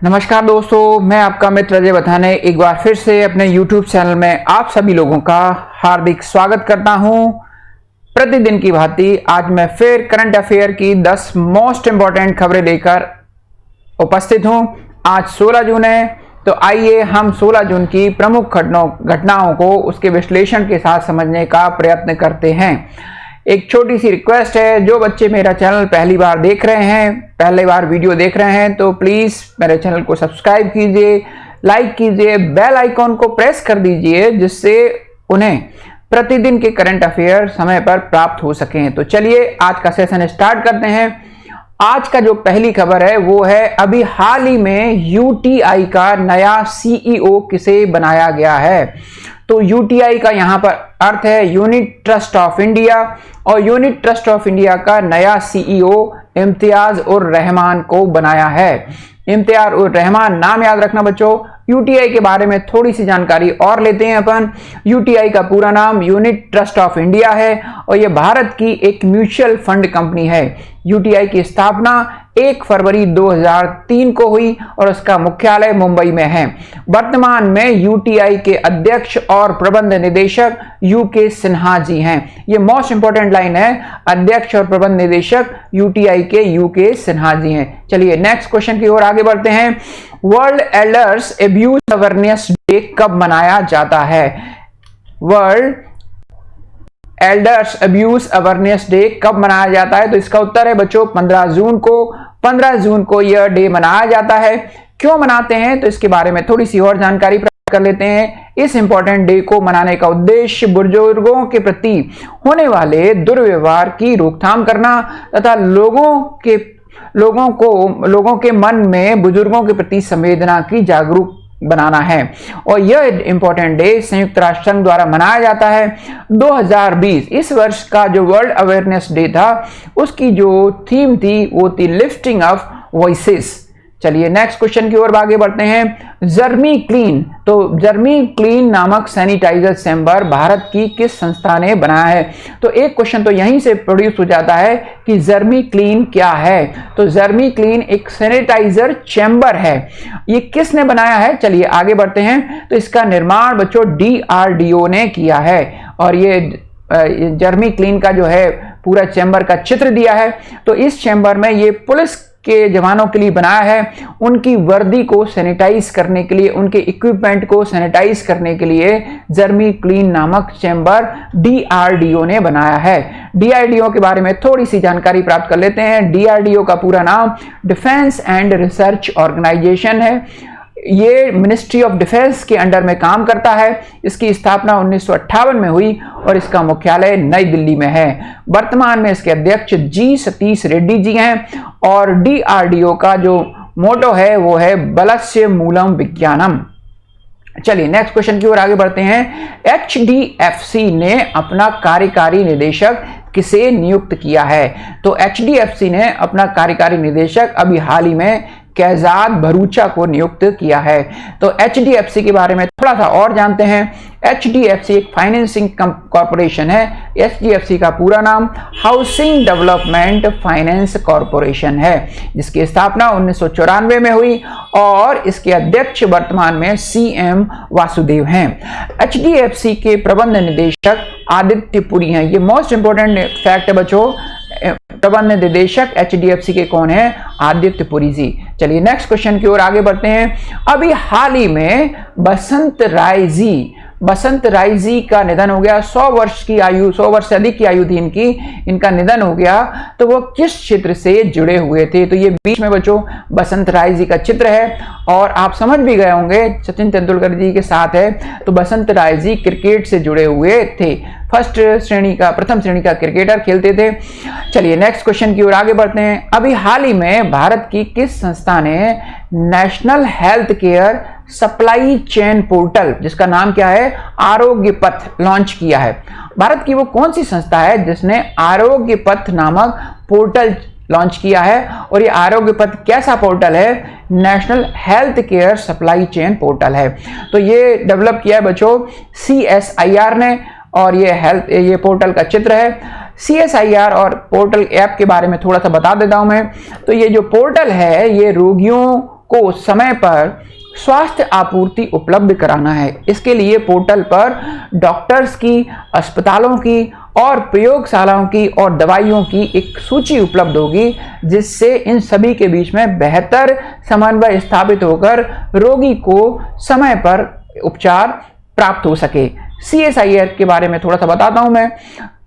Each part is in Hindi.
नमस्कार दोस्तों, मैं आपका मित्र अजय बथाने एक बार फिर से अपने YouTube चैनल में आप सभी लोगों का हार्दिक स्वागत करता हूं। प्रतिदिन की भांति आज मैं फिर करंट अफेयर की 10 मोस्ट इंपॉर्टेंट खबरें लेकर उपस्थित हूं। आज 16 जून है, तो आइए हम 16 जून की प्रमुख घटनाओं को उसके विश्लेषण के साथ समझने का प्रयत्न करते हैं। एक छोटी सी रिक्वेस्ट है, जो बच्चे मेरा चैनल पहली बार देख रहे हैं, पहली बार वीडियो देख रहे हैं, तो प्लीज़ मेरे चैनल को सब्सक्राइब कीजिए, लाइक कीजिए, बेल आइकॉन को प्रेस कर दीजिए, जिससे उन्हें प्रतिदिन के करंट अफेयर समय पर प्राप्त हो सकें। तो चलिए आज का सेशन स्टार्ट करते हैं। आज का जो पहली खबर है वो है, अभी हाल ही में यूटीआई का नया सीईओ किसे बनाया गया है। तो यूटीआई का यहाँ पर अर्थ है यूनिट ट्रस्ट ऑफ इंडिया, और यूनिट ट्रस्ट ऑफ इंडिया का नया सीईओ इम्तियाज उर रहमान को बनाया है। इम्तियाज उर रहमान नाम याद रखना बच्चों। यूटीआई के बारे में थोड़ी सी जानकारी और लेते हैं अपन। यूटीआई का पूरा नाम यूनिट ट्रस्ट ऑफ इंडिया है और यह भारत की एक म्यूचुअल फंड कंपनी है। यूटीआई की स्थापना 1 फरवरी 2003 को हुई और उसका मुख्यालय मुंबई में है। वर्तमान में यूटीआई के अध्यक्ष और प्रबंध निदेशक यूके सिन्हा जी हैं। ये मोस्ट इंपॉर्टेंट लाइन है, अध्यक्ष और प्रबंध निदेशक यूटीआई के यूके सिन्हा जी हैं। चलिए नेक्स्ट क्वेश्चन की ओर आगे बढ़ते हैं। World elders abuse awareness day कब मनाया जाता है? World elders abuse awareness day कब मनाया जाता है? तो इसका उत्तर है बच्चों 15 जून को। 15 जून को यह डे मनाया जाता है। क्यों मनाते हैं, तो इसके बारे में थोड़ी सी और जानकारी प्राप्त कर लेते हैं। इस इंपॉर्टेंट डे को मनाने का उद्देश्य बुजुर्गों के प्रति होने वाले दुर्व्यवहार की रोकथाम करना तथा लोगों के मन में बुजुर्गों के प्रति संवेदना की जागरूक बनाना है। और यह इंपॉर्टेंट डे संयुक्त राष्ट्र संघ द्वारा मनाया जाता है। 2020 इस वर्ष का जो वर्ल्ड अवेयरनेस डे था, उसकी जो थीम थी वो थी लिफ्टिंग ऑफ वॉइसेस। चलिए नेक्स्ट क्वेश्चन की ओर आगे बढ़ते हैं। जर्मी क्लीन, तो जर्मी क्लीन नामक सैनिटाइजर चैम्बर भारत की किस संस्था ने बनाया है? तो एक क्वेश्चन तो यहीं से प्रोड्यूस हो जाता है कि जर्मी क्लीन क्या है। तो जर्मी क्लीन एक सैनिटाइजर चैम्बर है। ये किसने बनाया है? चलिए आगे बढ़ते हैं। तो इसका निर्माण बच्चों डीआरडीओ ने किया है और ये जर्मी क्लीन का जो है पूरा चैम्बर का चित्र दिया है। तो इस चैम्बर में ये पुलिस के जवानों के लिए बनाया है, उनकी वर्दी को सैनिटाइज करने के लिए, उनके इक्विपमेंट को सैनिटाइज करने के लिए जर्मी क्लीन नामक चैम्बर डीआरडीओ ने बनाया है। डीआरडीओ के बारे में थोड़ी सी जानकारी प्राप्त कर लेते हैं। डीआरडीओ का पूरा नाम डिफेंस एंड रिसर्च ऑर्गेनाइजेशन है। ये मिनिस्ट्री ऑफ डिफेंस के अंडर में काम करता है। इसकी स्थापना 1958 में हुई और इसका मुख्यालय नई दिल्ली में है। वर्तमान में इसके अध्यक्ष जी सतीश रेड्डी जी हैं और डीआरडीओ का जो मोटो है वो है बलस्य मूलम विज्ञानम। चलिए नेक्स्ट क्वेश्चन की ओर आगे बढ़ते हैं। एचडीएफसी ने अपना कार्यकारी निदेशक किसे नियुक्त किया है? तो एचडीएफसी ने अपना कार्यकारी निदेशक अभी हाल ही में कैजाद भरूचा को नियुक्त किया है। तो एचडीएफसी के बारे में थोड़ा सा और जानते हैं। एचडीएफसी एक फाइनेंसिंग कॉरपोरेशन है। एचडीएफसी का पूरा नाम हाउसिंग डेवलपमेंट फाइनेंस कॉरपोरेशन है, जिसकी स्थापना 1994 में हुई और इसके अध्यक्ष वर्तमान में सीएम वासुदेव हैं। एचडीएफसी के प्रबंध निदेशक आदित्य पुरी हैं। ये मोस्ट इंपोर्टेंट फैक्ट है बच्चों। प्रबंध निदेशक एचडीएफसी के कौन है? आदित्य पुरी जी। चलिए नेक्स्ट क्वेश्चन की ओर आगे बढ़ते हैं। अभी हाल ही में बसंत राय जी का निधन हो गया। 100 वर्ष की आयु, 100 वर्ष से अधिक की आयु थी इनकी, इनका निधन हो गया। तो वो किस क्षेत्र से जुड़े हुए थे? तो ये बीच में बच्चों बसंत राय जी का चित्र है और आप समझ भी गए होंगे सचिन तेंदुलकर जी के साथ है। तो बसंत राय जी क्रिकेट से जुड़े हुए थे, प्रथम श्रेणी का क्रिकेटर खेलते थे। चलिए नेक्स्ट क्वेश्चन की ओर आगे बढ़ते हैं। अभी हाल ही में भारत की किस संस्था ने national health care supply chain portal, जिसका नाम क्या है आरोग्य पथ, लॉन्च किया है? भारत की वो कौन सी संस्था है जिसने आरोग्य पथ नामक पोर्टल लॉन्च किया है? और ये आरोग्य पथ कैसा पोर्टल है? National health care supply chain portal है। तो ये डेवलप किया है बच्चों CSIR ने और ये पोर्टल का चित्र है। CSIR और पोर्टल ऐप के बारे में थोड़ा सा बता देता हूं मैं। तो ये जो पोर्टल है ये रोगियों को समय पर स्वास्थ्य आपूर्ति उपलब्ध कराना है। इसके लिए पोर्टल पर डॉक्टर्स की, अस्पतालों की और प्रयोगशालाओं की और दवाइयों की एक सूची उपलब्ध होगी, जिससे इन सभी के बीच में बेहतर समन्वय स्थापित होकर रोगी को समय पर उपचार प्राप्त हो सके। CSIR के बारे में थोड़ा सा बताता हूं मैं।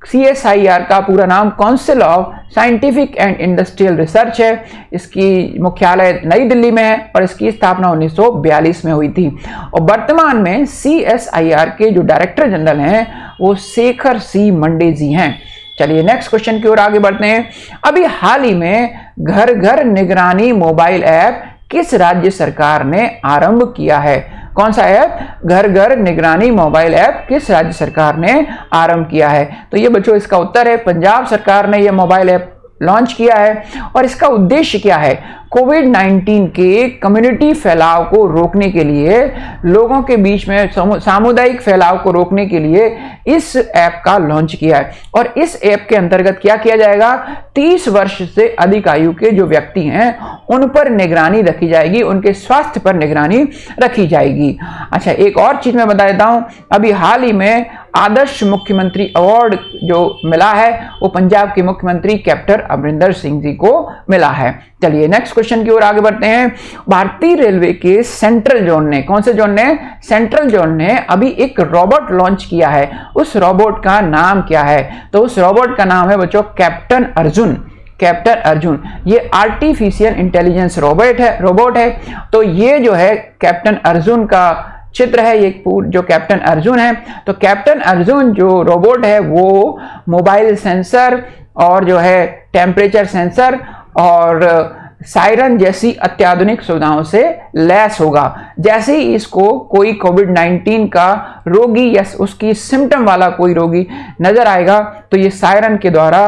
CSIR का पूरा नाम council of scientific and industrial research है। इसकी मुख्यालय नई दिल्ली में है और इसकी स्थापना 1942 में हुई थी। और वर्तमान में CSIR के जो डायरेक्टर जनरल हैं वो शेखर C मंडे जी हैं। चलिए नेक्स्ट क्वेश्चन की ओर आगे बढ़ते हैं। अभी हाल ही में घर घर निगरानी मोबाइल ऐप किस राज्य सरकार ने आरंभ किया है? कौन सा ऐप? घर घर निगरानी मोबाइल ऐप किस राज्य सरकार ने आरंभ किया है? तो ये बच्चों इसका उत्तर है पंजाब सरकार ने यह मोबाइल ऐप लॉन्च किया है। और इसका उद्देश्य क्या है? कोविड-19 के कम्युनिटी फैलाव को रोकने के लिए, लोगों के बीच में सामुदायिक फैलाव को रोकने के लिए इस ऐप का लॉन्च किया है। और इस ऐप के अंतर्गत क्या किया जाएगा? 30 वर्ष से अधिक आयु के जो व्यक्ति हैं उन पर निगरानी रखी जाएगी, उनके स्वास्थ्य पर निगरानी रखी जाएगी। अच्छा, एक और चीज मैं बता देता हूं। अभी हाल ही में आदर्श मुख्यमंत्री अवार्ड जो मिला है वो पंजाब के मुख्यमंत्री कैप्टन अमरिंदर सिंह जी को मिला है। चलिए नेक्स्ट क्वेश्चन की ओर आगे बढ़ते हैं। भारतीय रेलवे के सेंट्रल जोन ने, कौन से जोन ने? सेंट्रल जोन ने अभी एक रोबोट लॉन्च किया है। उस रोबोट का नाम क्या है? तो उस रोबोट का नाम है बच्चों कैप्टन अर्जुन। कैप्टन अर्जुन ये आर्टिफिशियल इंटेलिजेंस रोबोट है। तो ये जो है कैप्टन अर्जुन का चित्र है, ये जो कैप्टन अर्जुन है। तो कैप्टन अर्जुन जो रोबोट है वो मोबाइल सेंसर और जो है टेम्परेचर सेंसर और सायरन जैसी अत्याधुनिक सुविधाओं से लैस होगा। जैसे ही इसको कोई कोविड-19 का रोगी या उसकी सिम्टम वाला कोई रोगी नजर आएगा तो ये सायरन के द्वारा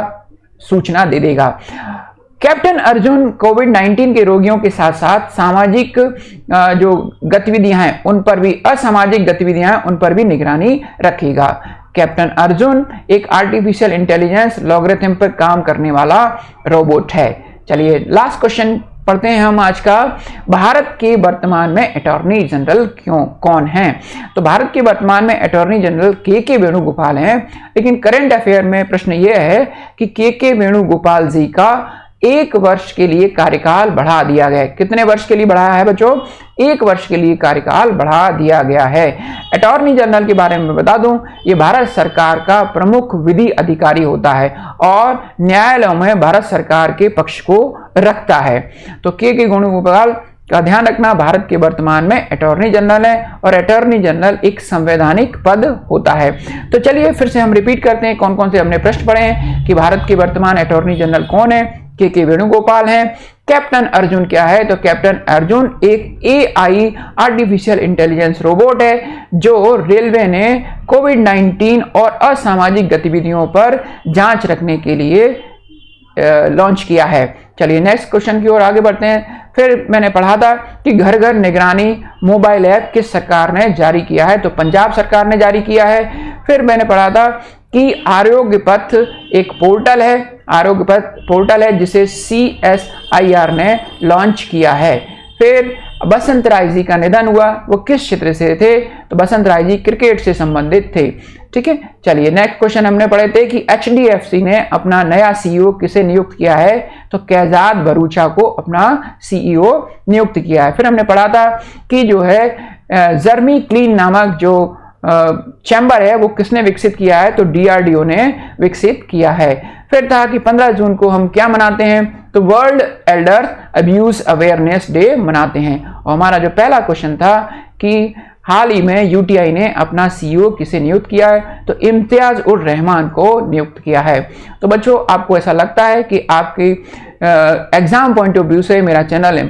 सूचना दे देगा। कैप्टन अर्जुन कोविड-19 के रोगियों के साथ साथ सामाजिक जो गतिविधियां हैं उन पर भी, असामाजिक गतिविधियां हैं उन पर भी निगरानी रखेगा। कैप्टन अर्जुन एक आर्टिफिशियल इंटेलिजेंस लॉगरिथम पर काम करने वाला रोबोट है। चलिए लास्ट क्वेश्चन पढ़ते हैं हम आज का। भारत के वर्तमान में अटॉर्नी जनरल कौन हैं? तो भारत के वर्तमान में अटॉर्नी जनरल के वेणुगोपाल हैं। लेकिन करंट अफेयर में प्रश्न यह है कि के वेणुगोपाल जी का 1 वर्ष के लिए कार्यकाल बढ़ा दिया गया है। कितने वर्ष के लिए बढ़ाया है बच्चों? 1 वर्ष के लिए कार्यकाल बढ़ा दिया गया है। अटॉर्नी जनरल के बारे में बता दूं, ये भारत सरकार का प्रमुख विधि अधिकारी होता है और न्यायालयों में भारत सरकार के पक्ष को रखता है। तो के वेणुगोपाल का ध्यान रखना, भारत के वर्तमान में अटॉर्नी जनरल है और अटॉर्नी जनरल एक संवैधानिक पद होता है। तो चलिए फिर से हम रिपीट करते हैं कौन कौन से हमने प्रश्न पढ़े हैं कि भारत के वर्तमान अटॉर्नी जनरल कौन है? के वेणुगोपाल हैं। कैप्टन अर्जुन क्या है? तो कैप्टन अर्जुन एक AI आर्टिफिशियल इंटेलिजेंस रोबोट है जो रेलवे ने कोविड-19 और असामाजिक गतिविधियों पर जांच रखने के लिए लॉन्च किया है। चलिए नेक्स्ट क्वेश्चन की ओर आगे बढ़ते हैं। फिर मैंने पढ़ा था कि घर घर निगरानी मोबाइल ऐप किस सरकार ने जारी किया है? तो पंजाब सरकार ने जारी किया है। फिर मैंने पढ़ा था कि आरोग्य पथ एक पोर्टल है, आरोग्य पथ पोर्टल है जिसे CSIR ने लॉन्च किया है। फिर बसंत राय जी का निधन हुआ, वो किस क्षेत्र से थे? तो बसंत राय जी क्रिकेट से संबंधित थे। ठीक है, चलिए नेक्स्ट क्वेश्चन हमने पढ़े थे कि HDFC ने अपना नया CEO किसे नियुक्त किया है? तो कैजाद भरूचा को अपना CEO नियुक्त किया है। फिर हमने पढ़ा था कि जो है जर्मी क्लीन नामक जो चैम्बर है वो किसने विकसित किया है? तो DRDO ने विकसित किया है। फिर था कि 15 जून को हम क्या मनाते हैं? तो world Elder abuse awareness day मनाते हैं। और हमारा जो पहला क्वेश्चन था कि हाल ही में UTI ने अपना CEO किसे नियुक्त किया है? तो इम्तियाज उर रहमान को नियुक्त किया है। तो बच्चों आपको ऐसा लगता है कि आपके एग्जाम पॉइंट ऑफ व्यू से मेरा चैनल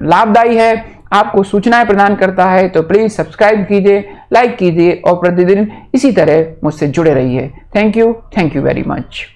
लाभदायी है, आपको सूचनाएं प्रदान करता है, तो प्लीज सब्सक्राइब कीजिए, लाइक कीजिए और प्रतिदिन इसी तरह मुझसे जुड़े रहिए। Thank you very much.